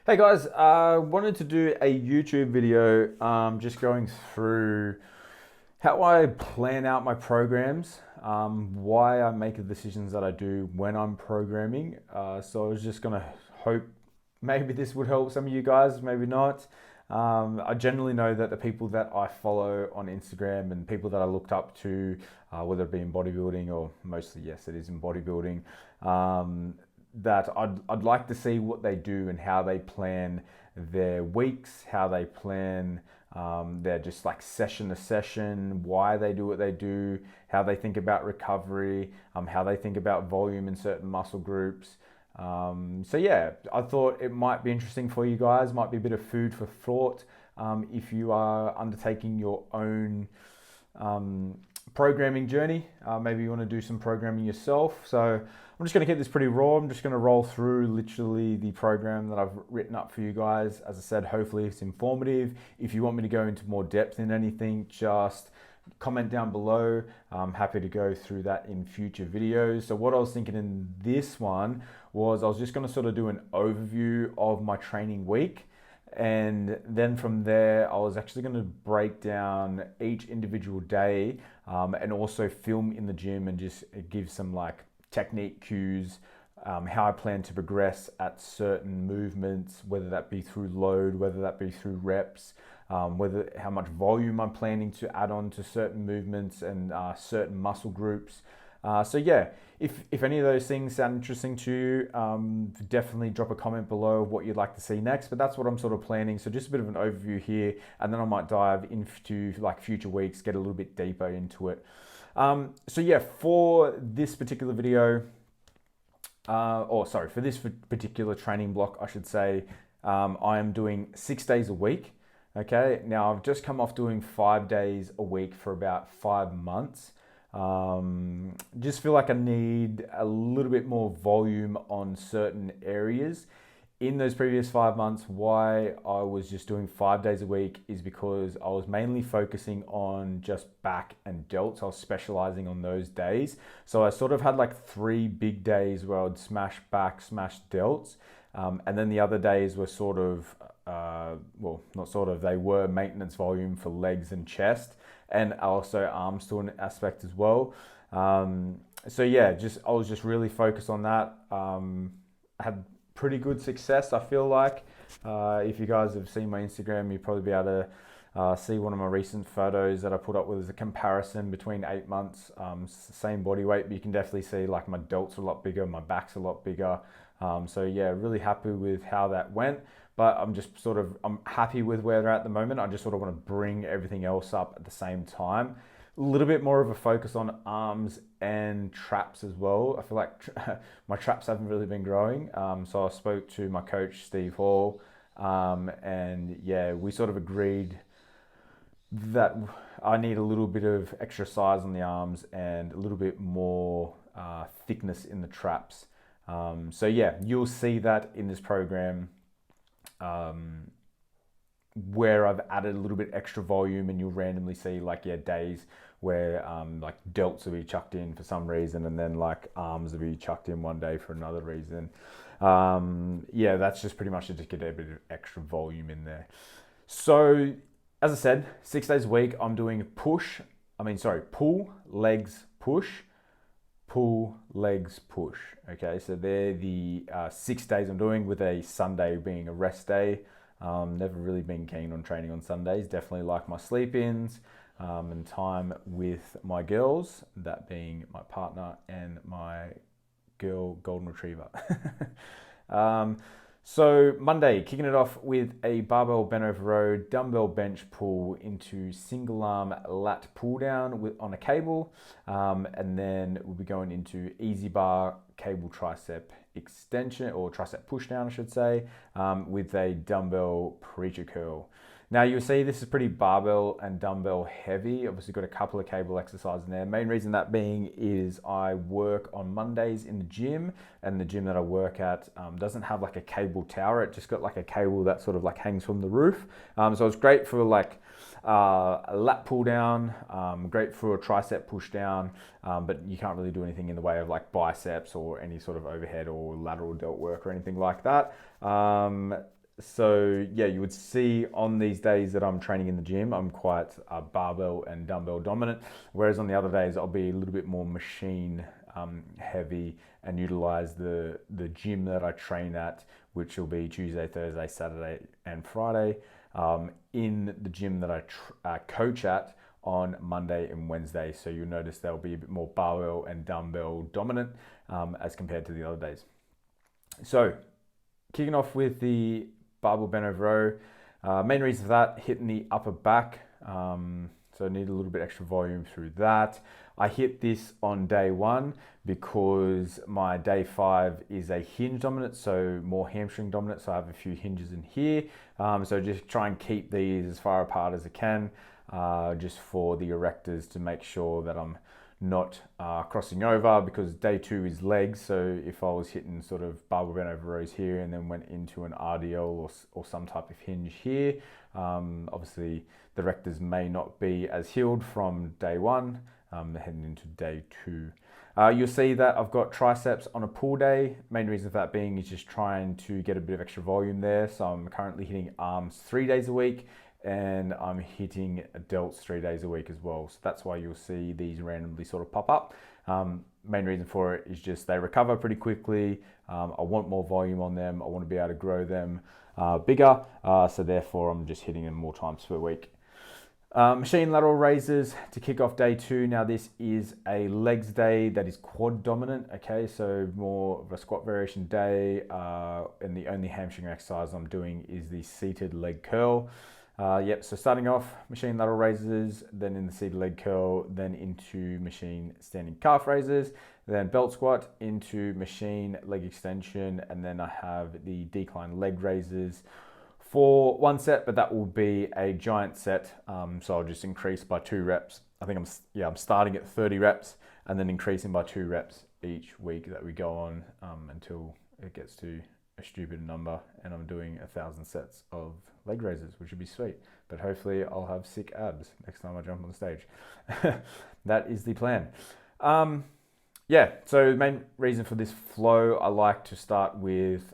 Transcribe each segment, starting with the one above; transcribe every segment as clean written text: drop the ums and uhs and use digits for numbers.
Hey guys, I wanted to do a YouTube video just going through how I plan out my programs, why I make the decisions that I do when I'm programming. So I was just going to hope maybe this would help some of you guys, maybe not. I generally know that the people that I follow on Instagram and people that I looked up to, whether it be in bodybuilding or mostly, yes, it is in bodybuilding, that I'd like to see what they do and how they plan their weeks, how they plan their just like session to session, why they do what they do, how they think about recovery, how they think about volume in certain muscle groups. So yeah, I thought it might be interesting for you guys, might be a bit of food for thought if you are undertaking your own programming journey. Maybe you want to do some programming yourself. So I'm just going to keep this pretty raw. I'm just going to roll through literally the program that I've written up for you guys. As I said, hopefully it's informative. If you want me to go into more depth in anything, just comment down below. I'm happy to go through that in future videos. So what I was thinking in this one was I was just going to sort of do an overview of my training week. And then from there, I was actually going to break down each individual day and also film in the gym and just give some like technique cues, how I plan to progress at certain movements, whether that be through load, whether that be through reps, whether how much volume I'm planning to add on to certain movements and certain muscle groups. So yeah, if any of those things sound interesting to you, definitely drop a comment below of what you'd like to see next. But that's what I'm sort of planning. So just a bit of an overview here, and then I might dive into like future weeks, get a little bit deeper into it. So yeah, for this particular video, for this particular training block, I should say, I am doing 6 days a week. Okay, now I've just come off doing 5 days a week for about 5 months. Just feel like I need a little bit more volume on certain areas. In those previous 5 months, why I was just doing 5 days a week is because I was mainly focusing on just back and delts. I was specializing on those days. So I sort of had like 3 big days where I would smash back, smash delts. And then the other days were sort of, not sort of, they were maintenance volume for legs and chest, and also arms to an aspect as well. So yeah, I was just really focused on that. I had pretty good success, I feel like. If you guys have seen my Instagram, you'll probably be able to see one of my recent photos that I put up with as a comparison between 8 months, same body weight, but you can definitely see like my delts are a lot bigger, my back's a lot bigger. So yeah, really happy with how that went. But I'm happy with where they're at the moment. I just sort of want to bring everything else up at the same time. A little bit more of a focus on arms and traps as well. I feel like my traps haven't really been growing. So I spoke to my coach, Steve Hall, and yeah, we sort of agreed that I need a little bit of extra size on the arms and a little bit more thickness in the traps. So yeah, you'll see that in this program where I've added a little bit extra volume, and you'll randomly see like days where like delts will be chucked in for some reason, and then like arms will be chucked in one day for another reason. Yeah, that's just pretty much to just get a bit of extra volume in there. So as I said, 6 days a week I'm doing pull, legs, push, pull, legs, push. Okay, so they're the 6 days I'm doing, with a Sunday being a rest day. Never really been keen on training on Sundays. Definitely like my sleep-ins and time with my girls, that being my partner and my girl golden retriever. So Monday, kicking it off with a barbell bent over row, dumbbell bench pull into single arm lat pull down on a cable. And then we'll be going into easy bar cable tricep extension, or tricep push down, I should say, with a dumbbell preacher curl. Now you'll see this is pretty barbell and dumbbell heavy. Obviously got a couple of cable exercises in there. Main reason that being is I work on Mondays in the gym, and the gym that I work at doesn't have like a cable tower. It just got like a cable that sort of like hangs from the roof. So it's great for like a lat pull down, great for a tricep push down, but you can't really do anything in the way of like biceps or any sort of overhead or lateral delt work or anything like that. So yeah, you would see on these days that I'm training in the gym, I'm quite barbell and dumbbell dominant. Whereas on the other days, I'll be a little bit more machine heavy and utilize the gym that I train at, which will be Tuesday, Thursday, Saturday, and Friday, in the gym that I coach at on Monday and Wednesday. So you'll notice there'll be a bit more barbell and dumbbell dominant as compared to the other days. So kicking off with the barbell bent over row, main reason for that, hitting the upper back. So I need a little bit extra volume through that. I hit this on day 1 because my day 5 is a hinge dominant, so more hamstring dominant. So I have a few hinges in here. So just try and keep these as far apart as I can, just for the erectors to make sure that I'm not crossing over, because day 2 is legs. So if I was hitting sort of barbell bent over rows here and then went into an RDL or some type of hinge here, obviously the erectors may not be as healed from day 1, heading into day 2. You'll see that I've got triceps on a pull day. Main reason for that being is just trying to get a bit of extra volume there. So I'm currently hitting arms 3 days a week, and I'm hitting delts 3 days a week as well. So that's why you'll see these randomly sort of pop up. Main reason for it is just they recover pretty quickly. I want more volume on them. I want to be able to grow them bigger. So therefore I'm just hitting them more times per week. Machine lateral raises to kick off day 2. Now this is a legs day that is quad dominant. Okay, so more of a squat variation day. And the only hamstring exercise I'm doing is the seated leg curl. So starting off, machine lateral raises, then in the seated leg curl, then into machine standing calf raises, then belt squat into machine leg extension, and then I have the decline leg raises for 1 set, but that will be a giant set. So I'll just increase by 2 reps. I think I'm starting at 30 reps and then increasing by 2 reps each week that we go on until it gets to a stupid number, and I'm doing 1,000 sets of leg raises, which would be sweet. But hopefully I'll have sick abs next time I jump on the stage. That is the plan. So the main reason for this flow, I like to start with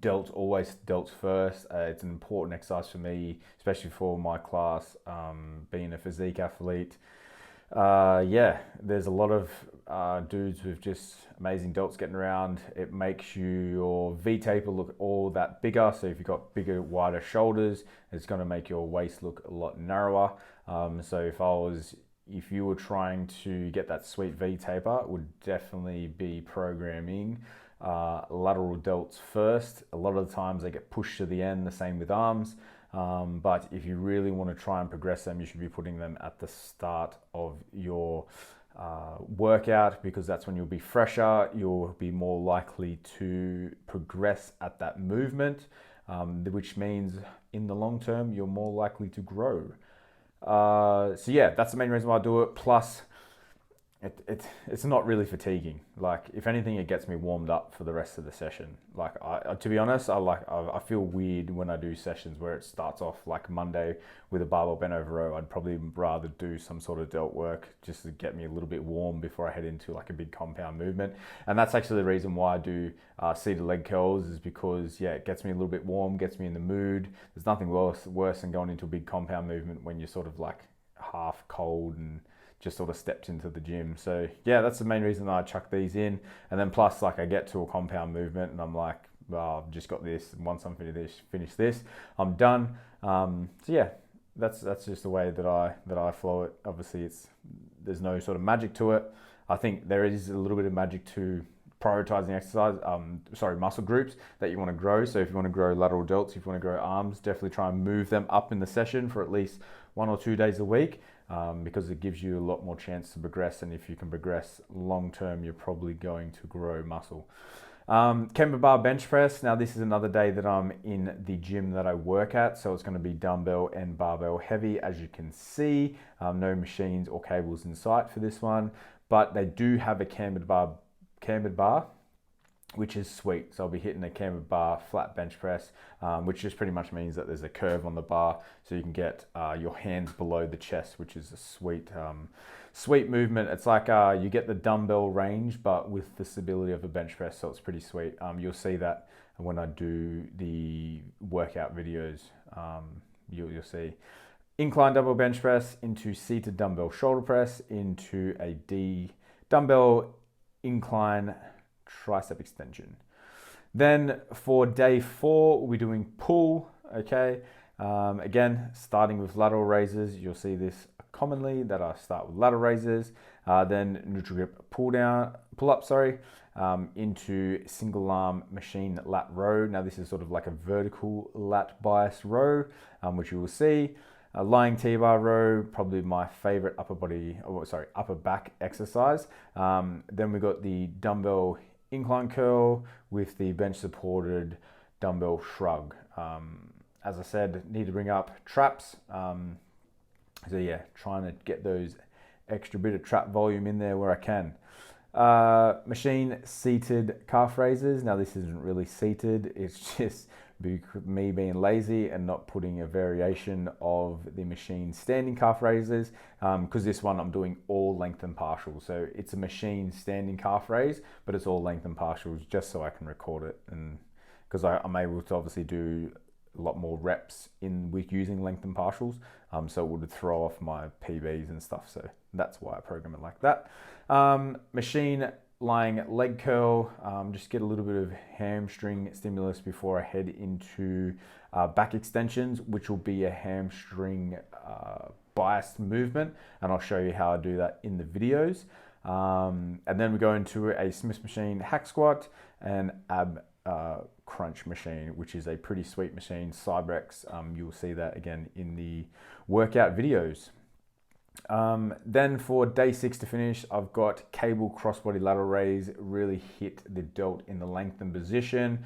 delts, always delts first. It's an important exercise for me, especially for my class, being a physique athlete. There's a lot of dudes with just amazing delts getting around. It makes your V-taper look all that bigger. So if you've got bigger, wider shoulders, it's going to make your waist look a lot narrower. So if you were trying to get that sweet V-taper, it would definitely be programming lateral delts first. A lot of the times they get pushed to the end, the same with arms. But if you really want to try and progress them, you should be putting them at the start of your workout, because that's when you'll be fresher. You'll be more likely to progress at that movement, which means in the long term, you're more likely to grow. That's the main reason why I do it. Plus, it's not really fatiguing. Like, if anything, it gets me warmed up for the rest of the session. Like, to be honest, I feel weird when I do sessions where it starts off like Monday with a barbell bent over row. I'd probably rather do some sort of delt work just to get me a little bit warm before I head into like a big compound movement. And that's actually the reason why I do seated leg curls, is because it gets me a little bit warm, gets me in the mood. There's nothing worse than going into a big compound movement when you're sort of like half cold and just sort of stepped into the gym. So that's the main reason I chuck these in. And then plus, like, I get to a compound movement and I'm like, well, I've just got this, and once I'm finish this, I'm done. That's just the way that I flow it. Obviously, there's no sort of magic to it. I think there is a little bit of magic to prioritizing muscle groups that you want to grow. So if you want to grow lateral delts, if you want to grow arms, definitely try and move them up in the session for at least 1 or 2 days a week, because it gives you a lot more chance to progress. And if you can progress long term, you're probably going to grow muscle. Camber bar bench press. Now this is another day that I'm in the gym that I work at, so it's going to be dumbbell and barbell heavy, as you can see. No machines or cables in sight for this one, but they do have a cambered bar, which is sweet. So I'll be hitting a cambered bar flat bench press, which just pretty much means that there's a curve on the bar, so you can get your hands below the chest, which is a sweet movement. It's like you get the dumbbell range, but with the stability of a bench press, so it's pretty sweet. You'll see that when I do the workout videos. You'll see incline dumbbell bench press into seated dumbbell shoulder press into a D dumbbell incline tricep extension. Then for day 4, we'll be doing pull, okay? Again, starting with lateral raises. You'll see this commonly that I start with lateral raises, then neutral grip pull-up, into single arm machine lat row. Now this is sort of like a vertical lat bias row, which you will see. Lying T-bar row, probably my favorite upper back exercise. Then we got the dumbbell incline curl with the bench supported dumbbell shrug. As I said, need to bring up traps. So yeah, trying to get those extra bit of trap volume in there where I can. Machine seated calf raises. Now this isn't really seated, it's just me being lazy and not putting a variation of the machine standing calf raises, because this one I'm doing all length and partials. So it's a machine standing calf raise, but it's all length and partials just so I can record it, and because I'm able to obviously do a lot more reps with using length and partials, so it would throw off my PBs and stuff. So that's why I program it like that. Machine lying leg curl, just get a little bit of hamstring stimulus before I head into back extensions, which will be a hamstring biased movement, and I'll show you how I do that in the videos. And then we go into a Smith machine hack squat and ab crunch machine, which is a pretty sweet machine, Cybex. You'll see that again in the workout videos. Then for day 6 to finish, I've got cable crossbody lateral raise, really hit the delt in the lengthened position,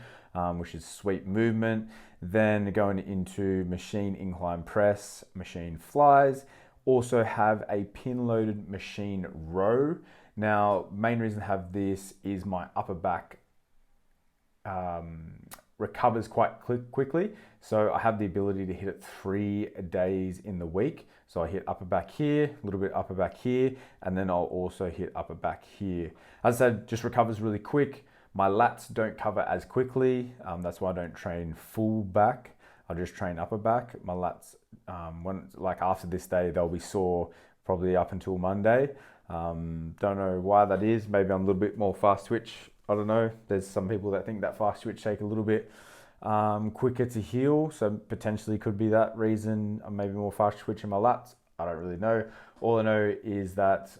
which is sweet movement. Then going into machine incline press, machine flies, also have a pin loaded machine row. Now, main reason to have this is my upper back recovers quite quickly. So I have the ability to hit it 3 days in the week. So I hit upper back here, a little bit upper back here, and then I'll also hit upper back here. As I said, just recovers really quick. My lats don't cover as quickly. That's why I don't train full back. I just train upper back. My lats, after this day, they'll be sore probably up until Monday. Don't know why that is. Maybe I'm a little bit more fast twitch. I don't know. There's some people that think that fast twitch take a little bit quicker to heal, so potentially could be that reason. I'm maybe more fast twitch in my lats. I don't really know. All I know is that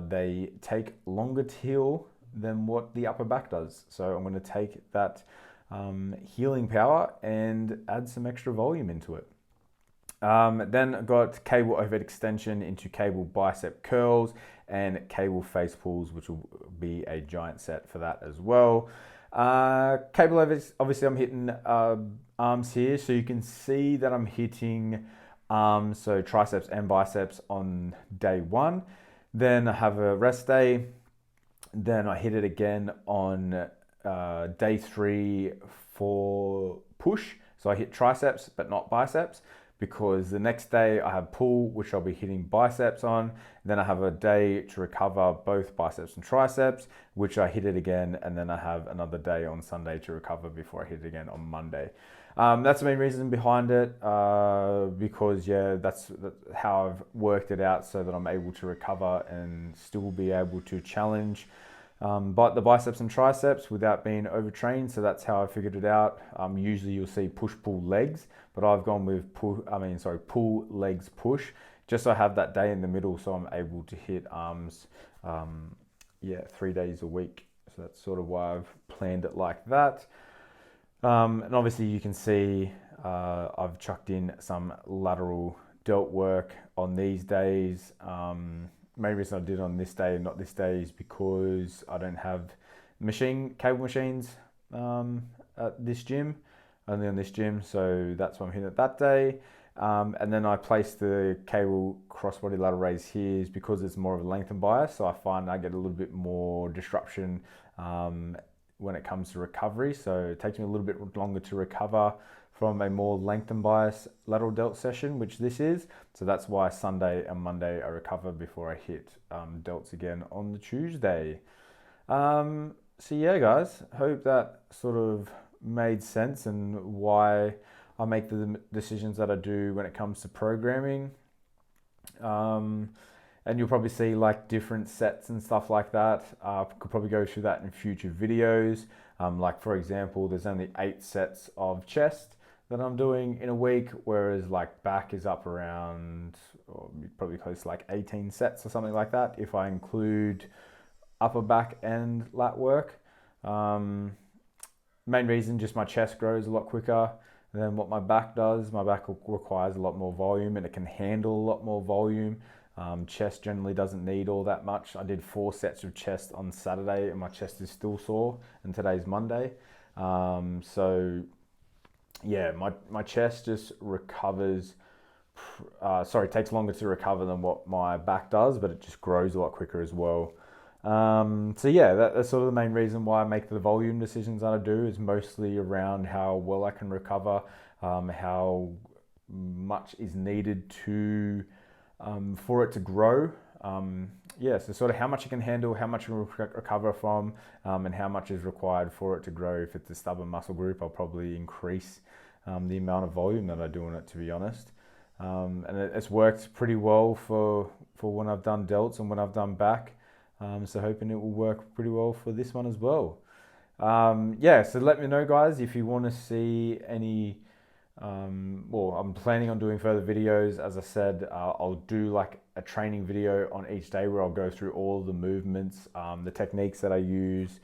they take longer to heal than what the upper back does. So I'm going to take that healing power and add some extra volume into it. Then I got cable overhead extension into cable bicep curls and cable face pulls, which will be a giant set for that as well. Cable overhead, obviously I'm hitting arms here, so you can see that I'm hitting arms, so triceps and biceps on day 1. Then I have a rest day. Then I hit it again on day 3 for push. So I hit triceps, but not biceps, because the next day I have pull, which I'll be hitting biceps on. Then I have a day to recover both biceps and triceps, which I hit it again. And then I have another day on Sunday to recover before I hit it again on Monday. That's the main reason behind it, because yeah, that's how I've worked it out so that I'm able to recover and still be able to challenge but the biceps and triceps without being overtrained. So that's how I figured it out. Usually you'll see push-pull legs, but I've gone with pull legs push, just so I have that day in the middle, so I'm able to hit arms 3 days a week. So that's sort of why I've planned it like that. And obviously you can see I've chucked in some lateral delt work on these days. Main reason I did it on this day and not this day is because I don't have cable machines at this gym, only on this gym, so that's why I'm hitting it that day. And then I placed the cable crossbody lateral raise here is because it's more of a length and bias, so I find I get a little bit more disruption when it comes to recovery. So it takes me a little bit longer to recover from a more length and bias lateral delt session, which this is. So that's why Sunday and Monday I recover before I hit delts again on the Tuesday. So yeah, guys, hope that sort of made sense and why I make the decisions that I do when it comes to programming. And you'll probably see like different sets and stuff like that. Could probably go through that in future videos. Like for example, there's only 8 sets of chest that I'm doing in a week, whereas like back is up around, or probably close to like 18 sets or something like that if I include upper back and lat work. Main reason, just my chest grows a lot quicker than what my back does. My back requires a lot more volume and it can handle a lot more volume. Chest generally doesn't need all that much. I did 4 sets of chest on Saturday and my chest is still sore, and today's Monday. So yeah, my chest just recovers, takes longer to recover than what my back does, but it just grows a lot quicker as well. So yeah, that's sort of the main reason why I make the volume decisions that I do, is mostly around how well I can recover, how much is needed to for it to grow. Yeah, so sort of how much it can handle, how much it can recover from, and how much is required for it to grow. If it's a stubborn muscle group, I'll probably increase the amount of volume that I do in it, to be honest. And it's worked pretty well for when I've done delts and when I've done back. So hoping it will work pretty well for this one as well. Yeah, so let me know, guys, if you want to see any. Well, I'm planning on doing further videos. As I said, I'll do like a training video on each day where I'll go through all the movements, the techniques that I use,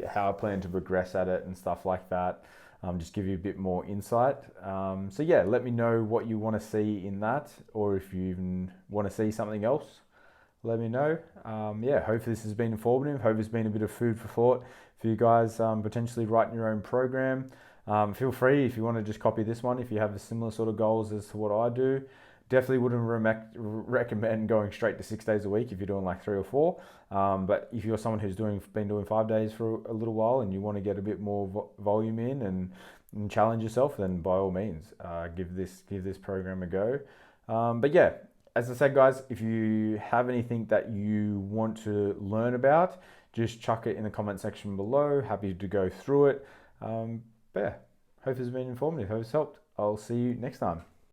how I plan to progress at it and stuff like that. Just give you a bit more insight. So yeah, let me know what you want to see in that, or if you even want to see something else, let me know. Yeah, hopefully this has been informative. Hope it's been a bit of food for thought for you guys, potentially writing your own program. Feel free, if you want to just copy this one, if you have a similar sort of goals as to what I do. Definitely wouldn't recommend going straight to 6 days a week if you're doing like 3 or 4. But if you're someone who's been doing 5 days for a little while and you want to get a bit more volume in and challenge yourself, then by all means, give this program a go. But yeah, as I said, guys, if you have anything that you want to learn about, just chuck it in the comment section below. Happy to go through it. But yeah, hope it's been informative. Hope it's helped. I'll see you next time.